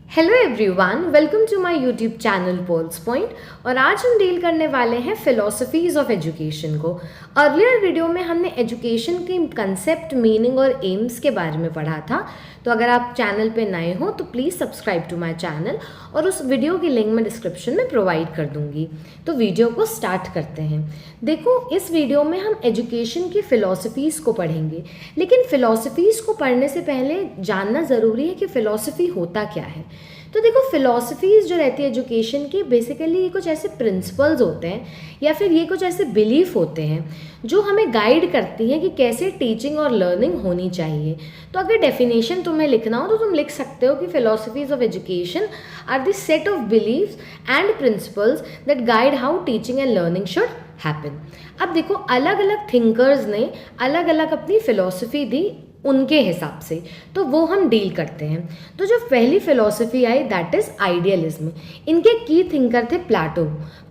Hello everyone, welcome to my YouTube channel polls point. और आज हम डील करने वाले हैं फिलॉसफीज ऑफ एजुकेशन को। अर्लियर वीडियो में हमने एजुकेशन के कंसेप्ट, मीनिंग और एम्स के बारे में पढ़ा था। तो अगर आप चैनल पे नए हो तो please subscribe to my channel और उस वीडियो की लिंक मैं डिस्क्रिप्शन में प्रोवाइड कर दूंगी। तो वीडियो को स्टार्ट करते हैं। देखो, इस वीडियो में हम एजुकेशन की फ़िलॉसफीज़ को पढ़ेंगे, लेकिन फ़िलॉसफीज़ को पढ़ने से पहले जानना ज़रूरी है कि फ़िलॉसफी होता क्या है। तो देखो, फ़िलॉसफीज़ जो रहती है एजुकेशन की, बेसिकली ये कुछ ऐसे प्रिंसिपल्स होते हैं या फिर ये कुछ ऐसे बिलीफ होते हैं जो हमें गाइड करती हैं कि कैसे टीचिंग और लर्निंग होनी चाहिए। तो अगर डेफिनेशन तुम्हें लिखना हो तो तुम लिख सकते हो कि philosophies of education are the set of beliefs and principles that guide how teaching and learning should happen. अब देखो, अलग अलग थिंकर्स ने अलग अलग अपनी फ़िलॉसफी दी उनके हिसाब से, तो वो हम डील करते हैं। तो जो पहली philosophy I that is idealism. इनके की थिंकर थे प्लेटो।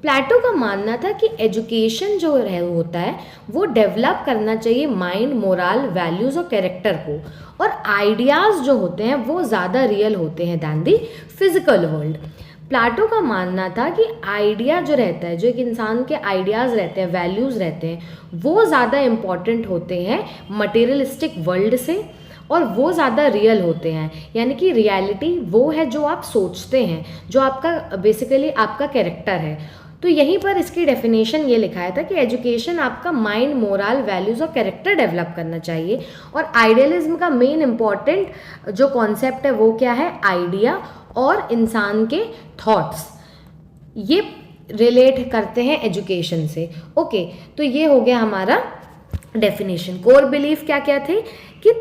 प्लेटो का मानना था कि एजुकेशन जो होता है वो डेवलप करना चाहिए माइंड, मोरल, वैल्यूज़ और कैरेक्टर को, और आइडियाज़ जो होते हैं वो ज़्यादा रियल होते हैं दैन दी फिजिकल वर्ल्ड। प्लेटो का मानना था कि आइडिया जो रहता है, जो एक इंसान के आइडियाज़ रहते हैं, वैल्यूज़ रहते हैं, वो ज़्यादा इम्पॉर्टेंट होते हैं मटेरियलिस्टिक वर्ल्ड से, और वो ज़्यादा रियल होते हैं। यानी कि रियलिटी वो है जो आप सोचते हैं, जो आपका बेसिकली आपका कैरेक्टर है। तो यहीं पर इसकी डेफिनेशन ये लिखाया था कि एजुकेशन आपका माइंड, मोरल, वैल्यूज़ और कैरेक्टर डेवलप करना चाहिए। और आइडियलिज्म का मेन इम्पॉर्टेंट जो कॉन्सेप्ट है वो क्या है? आइडिया और इंसान के थॉट्स, ये रिलेट करते हैं एजुकेशन से। ओके, तो ये हो गया हमारा डेफिनेशन। कोर बिलीफ क्या क्या थे कि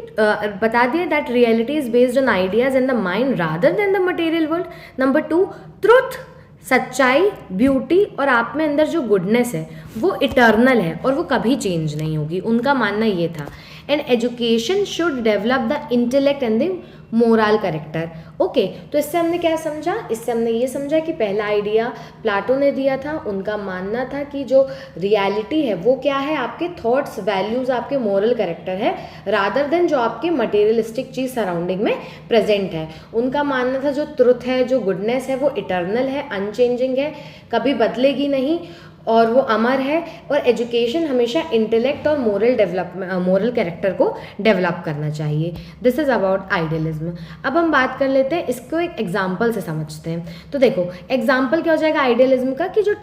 बता दिया that reality is based on ideas and the mind rather than the material world. Number 2, truth, सच्चाई, ब्यूटी और आप में अंदर जो गुडनेस है वो इटर्नल है और वो कभी चेंज नहीं होगी। उनका मानना ये था। And education should develop the intellect and the moral character. Okay, तो इससे हमने क्या समझा? इससे हमने ये समझा कि पहला आइडिया प्लेटो ने दिया था। उनका मानना था कि जो रियलिटी है वो क्या है? आपके थॉट्स, वैल्यूज़, आपके मोरल कैरेक्टर है, रादर देन जो आपके मटेरियलिस्टिक चीज़ सराउंडिंग में प्रेजेंट है। उनका मानना था जो ट्रुथ है, जो गुडनेस है, वो इटर्नल है, अनचेंजिंग है, कभी बदलेगी नहीं और वो अमर है। और एजुकेशन हमेशा इंटेलेक्ट और मोरल कैरेक्टर को डेवलप करना चाहिए। This is about idealism. अब हम बात कर लेते हैं, इसको एक एग्जाम्पल से समझते हैं। तो देखो, एग्जाम्पल क्या हो जाएगा आइडियलिज्म का कि जो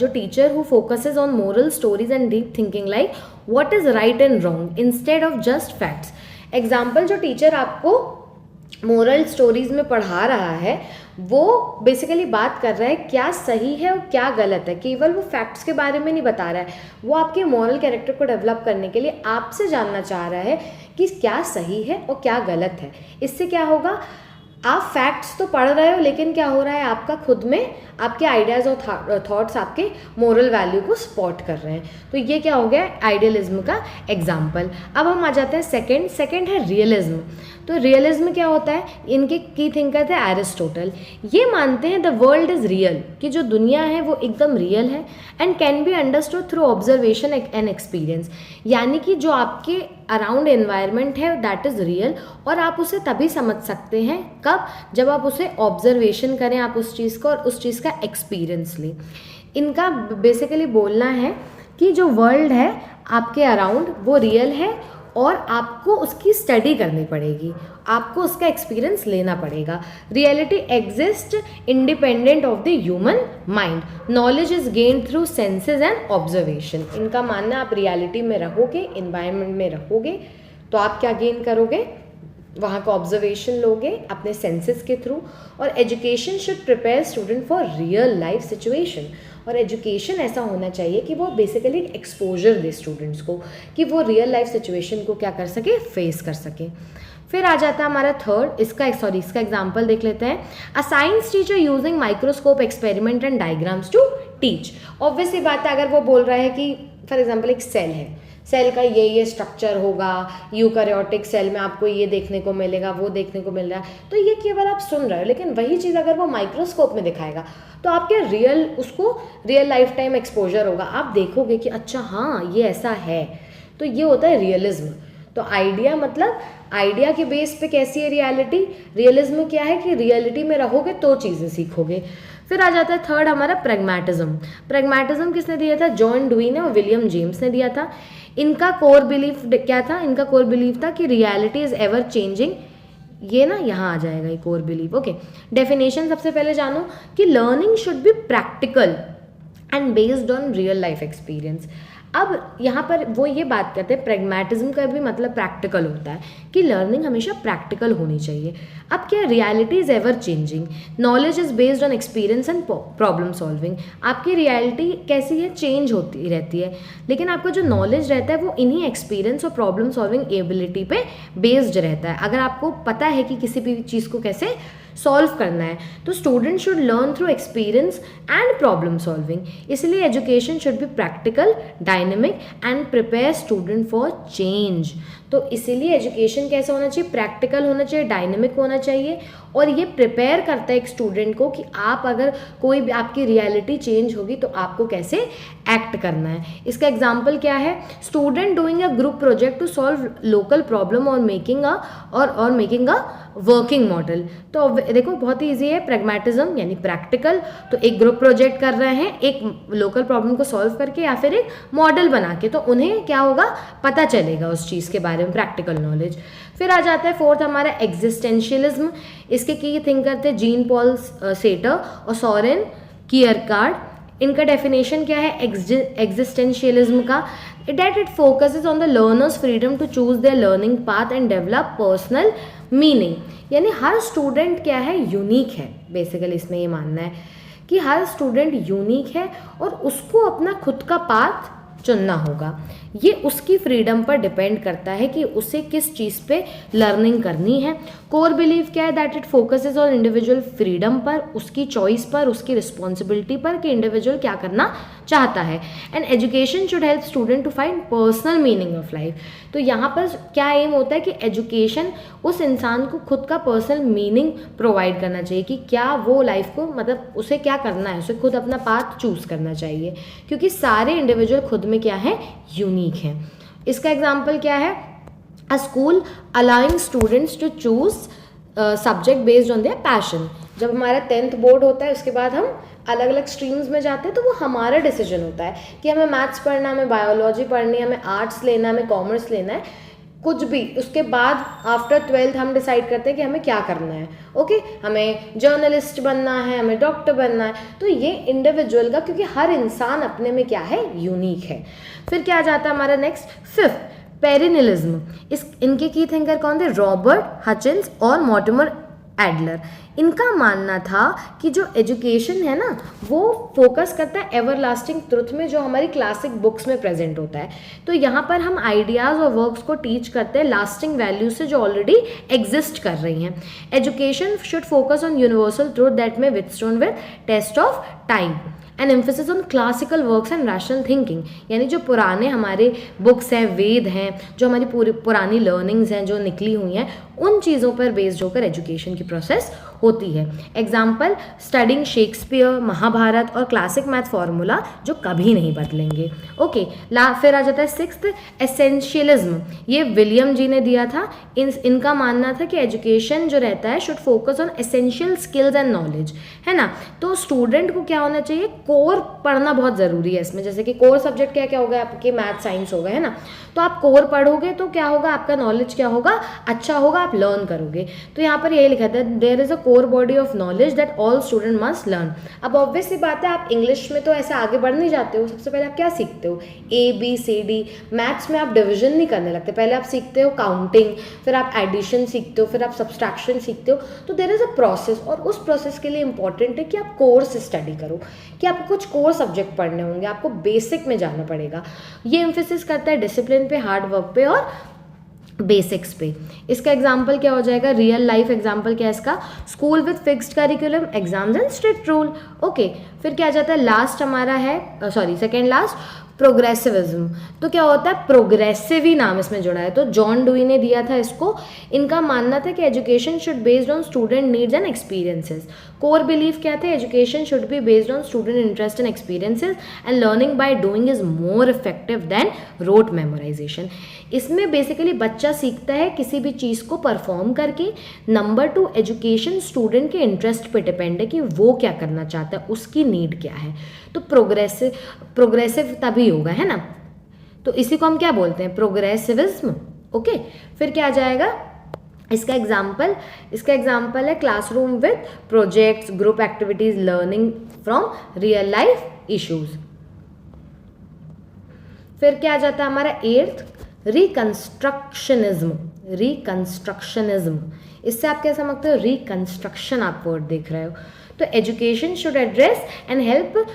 teacher who focuses on moral stories and deep thinking like what is right and wrong instead of just facts. Example, जो टीचर आपको मोरल स्टोरीज में पढ़ा रहा है वो बेसिकली बात कर रहा है क्या सही है और क्या गलत है, केवल वो फैक्ट्स के बारे में नहीं बता रहा है। वो आपके मॉरल कैरेक्टर को डेवलप करने के लिए आपसे जानना चाह रहा है कि क्या सही है और क्या गलत है। इससे क्या होगा? आप फैक्ट्स तो पढ़ रहे हो, लेकिन क्या हो रहा है? आपका खुद में आपके आइडियाज़ और थॉट्स आपके मोरल वैल्यू को स्पॉट कर रहे हैं। तो ये क्या हो गया? आइडियलिज्म का एग्जाम्पल। अब हम आ जाते हैं सेकंड है रियलिज्म। तो रियलिज्म क्या होता है? इनके की थिंकर थे एरिस्टोटल। ये मानते हैं द वर्ल्ड इज़ रियल, कि जो दुनिया है वो एकदम रियल है, and can be understood through observation and experience. यानी कि जो आपके अराउंड एनवायरनमेंट है दैट इज़ रियल, और आप उसे तभी समझ सकते हैं कब? जब आप उसे ऑब्जर्वेशन करें, आप उस चीज़ को और उस चीज़ का एक्सपीरियंस लें। इनका बेसिकली बोलना है कि जो वर्ल्ड है आपके अराउंड वो रियल है और आपको उसकी स्टडी करनी पड़ेगी, आपको उसका एक्सपीरियंस लेना पड़ेगा। Reality exist independent of the human mind. Knowledge is gain through senses and observation. इनका मानना, आप रियलिटी में रहोगे, इन्वायरमेंट में रहोगे, तो आप क्या गेन करोगे? वहाँ का ऑब्जर्वेशन लोगे अपने सेंसेस के थ्रू। और education should prepare student for real life situation. और एजुकेशन ऐसा होना चाहिए कि वो बेसिकली एक्सपोजर दे स्टूडेंट्स को, कि वो रियल लाइफ सिचुएशन को क्या कर सके? फेस कर सके। फिर आ जाता है हमारा थर्ड, इसका एग्जाम्पल देख लेते हैं। A science teacher using microscope, experiment and diagrams to teach. Obviously बात है, अगर वो बोल रहा है कि फॉर एग्जाम्पल एक सेल है, सेल का ये स्ट्रक्चर होगा, यूकैरियोटिक सेल में आपको ये देखने को मिलेगा, वो देखने को मिल रहा है, तो ये केवल आप सुन रहे हो। लेकिन वही चीज़ अगर वो माइक्रोस्कोप में दिखाएगा तो आपके रियल लाइफ टाइम एक्सपोजर होगा। आप देखोगे कि अच्छा हाँ ये ऐसा है। तो ये होता है रियलिज्म। तो आइडिया मतलब आइडिया के बेस पे कैसी है रियलिटी, रियलिज्म क्या है कि रियलिटी में रहोगे तो चीज़ें सीखोगे। फिर आ जाता है थर्ड हमारा प्रैग्मैटिज्म। प्रैग्मैटिज्म किसने दिया था, जॉन डुई ने और विलियम जेम्स ने दिया था। इनका कोर बिलीफ क्या था, इनका कोर बिलीफ था कि रियलिटी इज एवर चेंजिंग, ये ना यहाँ आ जाएगा ये कोर बिलीफ। ओके, डेफिनेशन सबसे पहले जानो कि learning should be practical and based on real life experience. अब यहाँ पर वो ये बात करते हैं, प्रैग्मैटिज्म का भी मतलब प्रैक्टिकल होता है कि लर्निंग हमेशा प्रैक्टिकल होनी चाहिए। अब क्या, reality is ever changing, knowledge is based on experience and problem solving. आपकी रियलिटी कैसी है, चेंज होती रहती है, लेकिन आपका जो नॉलेज रहता है वो इन्हीं एक्सपीरियंस और प्रॉब्लम सॉल्विंग एबिलिटी पे बेस्ड रहता है। अगर आपको पता है कि किसी भी चीज़ को कैसे सॉल्व करना है, तो student should learn through experience and problem solving. इसलिए education should be practical, dynamic and prepare student for change. तो इसीलिए एजुकेशन कैसा होना चाहिए, प्रैक्टिकल होना चाहिए, डायनेमिक होना चाहिए, और ये प्रिपेयर करता है एक स्टूडेंट को कि आप अगर कोई भी आपकी रियलिटी चेंज होगी तो आपको कैसे एक्ट करना है। इसका एग्जाम्पल क्या है, student doing a group project to solve local problem और मेकिंग अ वर्किंग मॉडल। तो देखो बहुत ही ईजी है, प्रैग्मैटिज्म यानी प्रैक्टिकल, तो एक ग्रुप प्रोजेक्ट कर रहे हैं एक लोकल प्रॉब्लम को सॉल्व करके या फिर एक मॉडल बना के, तो उन्हें क्या होगा, पता चलेगा उस चीज़ के बारे में, प्रैक्टिकल नॉलेज। फिर आ जाता है फोर्थ हमारा एग्जिस्टेंशियलिज्म। इसके की थिंकर थे जीन पॉल सेटर और सोरेन कियरकार्ड। इनका डेफिनेशन क्या है एग्जिस्टेंशियलिज्म का, that it focuses on the learner's freedom to choose their learning path and develop personal meaning। यानी हर स्टूडेंट क्या है, यूनिक है। बेसिकली इसमें ये मानना है कि हर स्टूडेंट यूनिक है और उसको अपना खुद का पाथ चुनना होगा। ये उसकी फ्रीडम पर डिपेंड करता है कि उसे किस चीज़ पे लर्निंग करनी है। कोर बिलीव क्या है, that it focuses on individual freedom पर, उसकी चॉइस पर, उसकी रिस्पॉन्सिबिलिटी पर कि इंडिविजुअल क्या करना चाहता है। And education should help student to find personal meaning of life. तो यहाँ पर क्या एम होता है कि एजुकेशन उस इंसान को खुद का पर्सनल मीनिंग प्रोवाइड करना चाहिए कि क्या वो लाइफ को, मतलब उसे क्या करना है, उसे खुद अपना पाथ चूज़ करना चाहिए, क्योंकि सारे इंडिविजुअल खुद में क्या है, यूनिक है। इसका एग्जाम्पल क्या है, a school allowing students to choose subject based on their passion. जब हमारा 10th बोर्ड होता है उसके बाद हम अलग अलग स्ट्रीम्स में जाते हैं, तो वो हमारा डिसीजन होता है कि हमें मैथ्स पढ़ना है, हमें बायोलॉजी पढ़नी है, हमें आर्ट्स लेना है, हमें कॉमर्स लेना है, कुछ भी। उसके बाद आफ्टर 12th हम डिसाइड करते हैं कि हमें क्या करना है। ओके, हमें जर्नलिस्ट बनना है, हमें डॉक्टर बनना है। तो ये इंडिविजुअल का, क्योंकि हर इंसान अपने में क्या है, यूनिक है। फिर क्या आ जाता है हमारा नेक्स्ट, फिफ्थ पेरिनिलिज्म। इनके की थिंकर कौन थे, रॉबर्ट हचिंस और मॉर्टिमर एडलर। इनका मानना था कि जो एजुकेशन है ना, वो फोकस करता है एवरलास्टिंग ट्रुथ में, जो हमारी क्लासिक बुक्स में प्रेजेंट होता है। तो यहाँ पर हम आइडियाज़ और वर्क्स को टीच करते हैं लास्टिंग वैल्यूज से जो ऑलरेडी एग्जिस्ट कर रही हैं। Education should focus on universal truth that may withstood with test of time and emphasis on classical works and rational thinking. यानी जो पुराने हमारे बुक्स हैं, वेद हैं, जो हमारी पूरी पुरानी लर्निंग्स हैं जो निकली हुई हैं, उन चीज़ों पर बेस्ड होकर एजुकेशन की प्रोसेस होती है। एग्जाम्पल, स्टडिंग शेक्सपियर, महाभारत और क्लासिक मैथ फार्मूला जो कभी नहीं बदलेंगे। ओके, फिर आ जाता है सिक्स्थ एसेंशियलिज्म। ये विलियम जी ने दिया था। इनका मानना था कि एजुकेशन जो रहता है should focus on essential skills and knowledge, है ना। तो स्टूडेंट को क्या होना चाहिए, कोर पढ़ना बहुत ज़रूरी है इसमें। जैसे कि कोर सब्जेक्ट क्या क्या होगा आपके, मैथ साइंस होगा, है ना। तो आप कोर पढ़ोगे तो क्या होगा, आपका नॉलेज क्या होगा, अच्छा होगा, आप लर्न करोगे। तो यहाँ पर यही लिखा था, there is a core body of knowledge that all student must learn. अब ऑब्वियस सी बात है, आप इंग्लिश में तो ऐसे आगे बढ़ नहीं जाते हो। सबसे पहले आप क्या सीखते हो, ABCD। मैथ्स में आप डिविजन नहीं करने लगते, पहले आप सीखते हो काउंटिंग, फिर आप एडिशन सीखते हो, फिर आप सब्सट्रैक्शन सीखते हो। तो देयर इज अ प्रोसेस, और उस प्रोसेस के लिए इंपॉर्टेंट है कि आप कोर्स स्टडी करो, कि आपको कुछ कोर सब्जेक्ट पढ़ने होंगे, आपको बेसिक में जाना पड़ेगा। ये एम्फेसिस करता है डिसिप्लिन पे, हार्ड वर्क पे और बेसिक्स पे। इसका एग्जाम्पल क्या हो जाएगा, रियल लाइफ एग्जाम्पल क्या है इसका, school with fixed curriculum, exams and strict rule. Okay, फिर क्या आ जाता है, लास्ट हमारा है, सॉरी सेकेंड लास्ट, प्रोग्रेसिविज्म, तो क्या होता है, प्रोग्रेसिव ही नाम इसमें जुड़ा है, तो जॉन डुई ने दिया था इसको। इनका मानना था कि education should based on student needs and experiences. Core belief क्या थे, education should be based on student interest and experiences and learning by doing is more effective than rote memorization. इसमें बेसिकली बच्चा सीखता है किसी भी चीज़ को परफॉर्म करके। नंबर 2, एजुकेशन स्टूडेंट के इंटरेस्ट पे डिपेंड है कि वो क्या करना चाहता है, उसकी नीड क्या है। तो प्रोग्रेसिव तभी होगा, है ना। तो इसी को हम क्या बोलते हैं, प्रोग्रेसिविज्म। ओके, फिर क्या आ जाएगा इसका एग्जाम्पल है classroom with projects, group activities, learning from real life issues. फिर क्या आ जाता है हमारा 8th, रिकंस्ट्रक्शनिज्म। इससे आप क्या समझते हो, रिकंस्ट्रक्शन आप वर्ड देख रहे हो। तो education should address and help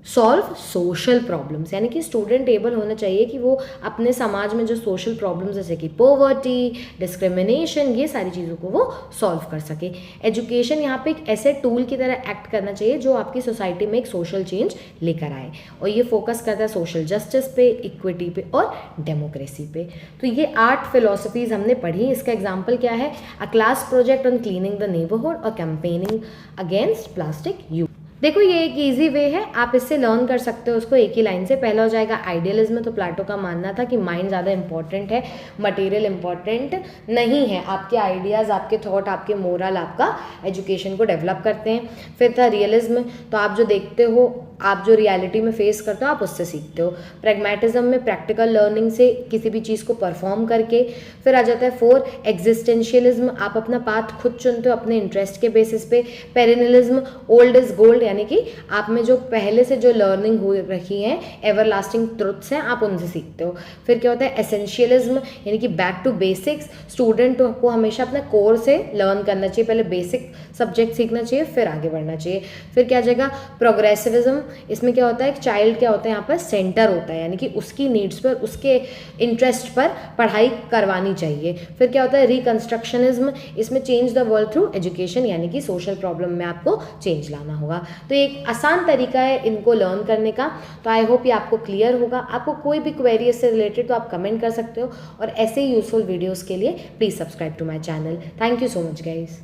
solve social problems, यानी कि स्टूडेंट एबल होना चाहिए कि वो अपने समाज में जो सोशल प्रॉब्लम्स जैसे कि पॉवर्टी, डिस्क्रिमिनेशन, ये सारी चीज़ों को वो सॉल्व कर सके। एजुकेशन यहाँ पे एक ऐसे टूल की तरह एक्ट करना चाहिए जो आपकी सोसाइटी में एक सोशल चेंज लेकर आए, और ये फोकस करता है सोशल जस्टिस पे, इक्विटी पे और डेमोक्रेसी पे। तो ये 8 फिलोसफीज हमने पढ़ी। इसका एग्जाम्पल क्या है, अ class project on cleaning the neighbourhood और कैंपेनिंग अगेंस्ट प्लास्टिक यूज। देखो ये एक इजी वे है, आप इससे लर्न कर सकते हो उसको एक ही लाइन से। पहला हो जाएगा आइडियलिज्म। तो प्लेटो का मानना था कि माइंड ज़्यादा इंपॉर्टेंट है, मटेरियल इंपॉर्टेंट नहीं है। आपके आइडियाज़, आपके थॉट, आपके मोरल आपका एजुकेशन को डेवलप करते हैं। फिर था रियलिज्म, तो आप जो देखते हो, आप जो रियलिटी में फेस करते हो, आप उससे सीखते हो। प्रैग्मेटिज्म में प्रैक्टिकल लर्निंग से किसी भी चीज़ को परफॉर्म करके। फिर आ जाता है 4 एग्जिस्टेंशियलिज्म, आप अपना पाथ खुद चुनते हो अपने इंटरेस्ट के बेसिस पे। पेरेनिलिज्म, ओल्ड इज गोल्ड, यानी कि आप में जो पहले से जो लर्निंग हो रखी है, एवरलास्टिंग ट्रुथ्स हैं, आप उनसे सीखते हो। फिर क्या होता है एसेंशियलिज्म, यानी कि बैक टू बेसिक्स, स्टूडेंट को हमेशा अपने कोर से लर्न करना चाहिए, पहले बेसिक सब्जेक्ट सीखना चाहिए फिर आगे बढ़ना चाहिए। फिर क्या आ जाएगा प्रोग्रेसिविज्म, इसमें क्या होता है, एक चाइल्ड क्या होता है यहाँ पर सेंटर होता है, यानी कि उसकी नीड्स पर, उसके इंटरेस्ट पर पढ़ाई करवानी चाहिए। फिर क्या होता है रिकंस्ट्रक्शनिज्म, इसमें change the world through education, यानी कि सोशल प्रॉब्लम में आपको चेंज लाना होगा। तो एक आसान तरीका है इनको लर्न करने का। तो आई होप ये आपको क्लियर होगा। आपको कोई भी क्वेरी इससे रिलेटेड तो आप कमेंट कर सकते हो, और ऐसे ही यूजफुल वीडियोज़ के लिए please subscribe to my channel. Thank you so much guys.